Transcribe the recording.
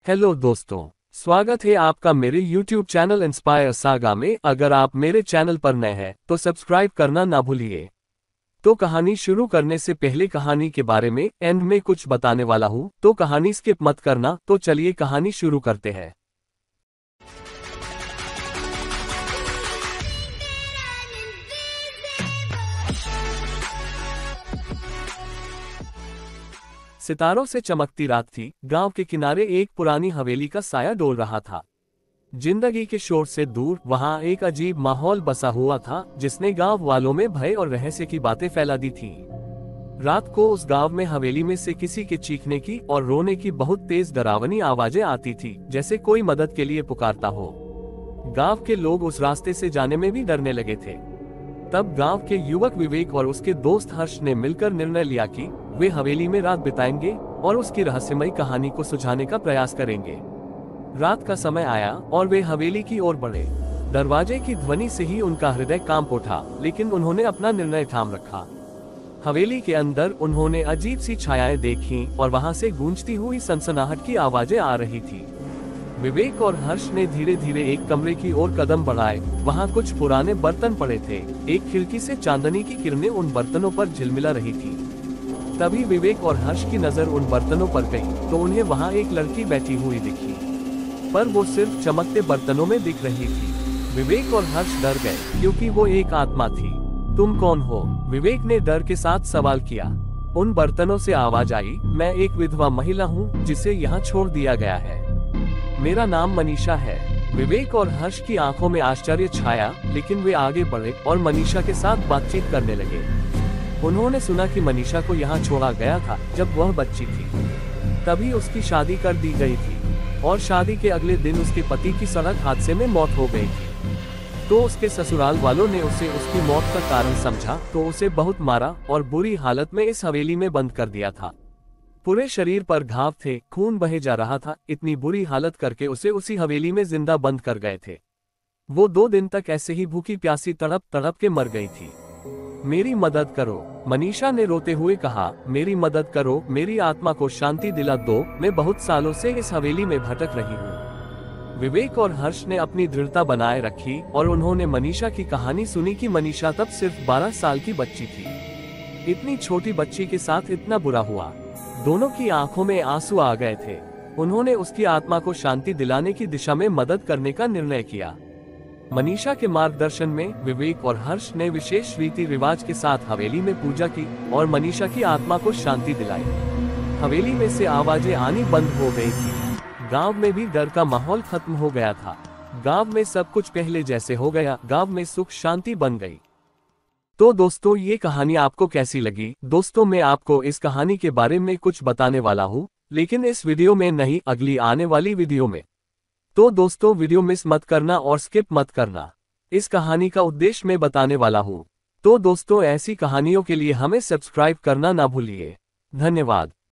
Hello दोस्तों, स्वागत है आपका मेरे YouTube चैनल इंस्पायर सागा में। अगर आप मेरे चैनल पर नए हैं तो सब्सक्राइब करना ना भूलिए। तो कहानी शुरू करने से पहले कहानी के बारे में एंड में कुछ बताने वाला हूँ, तो कहानी स्किप मत करना। तो चलिए कहानी शुरू करते हैं। सितारों से चमकती रात थी। गांव के किनारे एक पुरानी हवेली का साया डोल रहा था। जिंदगी के शोर से दूर वहां एक अजीब माहौल बसा हुआ था, जिसने गांव वालों में भय और रहस्य की बातें फैला दी थीं। रात को उस गांव में हवेली में से किसी के चीखने की और रोने की बहुत तेज डरावनी आवाजें आती थी, जैसे कोई मदद के लिए पुकारता हो। गांव के लोग उस रास्ते से जाने में भी डरने लगे थे। तब गांव के युवक विवेक और उसके दोस्त हर्ष ने मिलकर निर्णय लिया कि वे हवेली में रात बिताएंगे और उसकी रहस्यमयी कहानी को सुलझाने का प्रयास करेंगे। रात का समय आया और वे हवेली की ओर बढ़े। दरवाजे की ध्वनि से ही उनका हृदय कांप उठा, लेकिन उन्होंने अपना निर्णय थाम रखा। हवेली के अंदर उन्होंने अजीब सी छायाएं देखीं और वहां से गूंजती हुई सनसनाहट की आवाजें आ रही थी। विवेक और हर्ष ने धीरे धीरे एक कमरे की ओर कदम बढ़ाए। वहां कुछ पुराने बर्तन पड़े थे। एक खिड़की से चांदनी की किरणें उन बर्तनों पर झिलमिला रही थी। तभी विवेक और हर्ष की नजर उन बर्तनों पर गई तो उन्हें वहां एक लड़की बैठी हुई दिखी, पर वो सिर्फ चमकते बर्तनों में दिख रही थी। विवेक और हर्ष डर गए, क्योंकि वो एक आत्मा थी। तुम कौन हो? विवेक ने डर के साथ सवाल किया। उन बर्तनों से आवाज आई, मैं एक विधवा महिला हूँ जिसे यहाँ छोड़ दिया गया है। मेरा नाम मनीषा है। विवेक और हर्ष की आंखों में आश्चर्य छाया, लेकिन वे आगे बढ़े और मनीषा के साथ बातचीत करने लगे। उन्होंने सुना कि मनीषा को यहाँ छोड़ा गया था जब वह बच्ची थी। तभी उसकी शादी कर दी गई थी और शादी के अगले दिन उसके पति की सड़क हादसे में मौत हो गई थी। तो उसके ससुराल वालों ने उसे उसकी मौत का कारण समझा तो उसे बहुत मारा और बुरी हालत में इस हवेली में बंद कर दिया था। पूरे शरीर पर घाव थे, खून बहे जा रहा था। इतनी बुरी हालत करके उसे उसी हवेली में जिंदा बंद कर गए थे। वो 2 दिन तक ऐसे ही भूखी प्यासी तड़प तड़प के मर गई थी। मेरी मदद करो, मनीषा ने रोते हुए कहा। मेरी मदद करो, मेरी आत्मा को शांति दिला दो। मैं बहुत सालों से इस हवेली में भटक रही हूँ। विवेक और हर्ष ने अपनी दृढ़ता बनाए रखी और उन्होंने मनीषा की कहानी सुनी कि मनीषा तब सिर्फ 12 साल की बच्ची थी। इतनी छोटी बच्ची के साथ इतना बुरा हुआ। दोनों की आंखों में आंसू आ गए थे। उन्होंने उसकी आत्मा को शांति दिलाने की दिशा में मदद करने का निर्णय किया। मनीषा के मार्गदर्शन में विवेक और हर्ष ने विशेष रीति रिवाज के साथ हवेली में पूजा की और मनीषा की आत्मा को शांति दिलाई। हवेली में से आवाजें आनी बंद हो गई थी। गांव में भी डर का माहौल खत्म हो गया था। गांव में सब कुछ पहले जैसे हो गया। गांव में सुख शांति बन गई। तो दोस्तों, ये कहानी आपको कैसी लगी? दोस्तों, मैं आपको इस कहानी के बारे में कुछ बताने वाला हूँ, लेकिन इस वीडियो में नहीं, अगली आने वाली वीडियो में। तो दोस्तों, वीडियो मिस मत करना और स्किप मत करना। इस कहानी का उद्देश्य मैं बताने वाला हूँ। तो दोस्तों, ऐसी कहानियों के लिए हमें सब्सक्राइब करना ना भूलिए। धन्यवाद।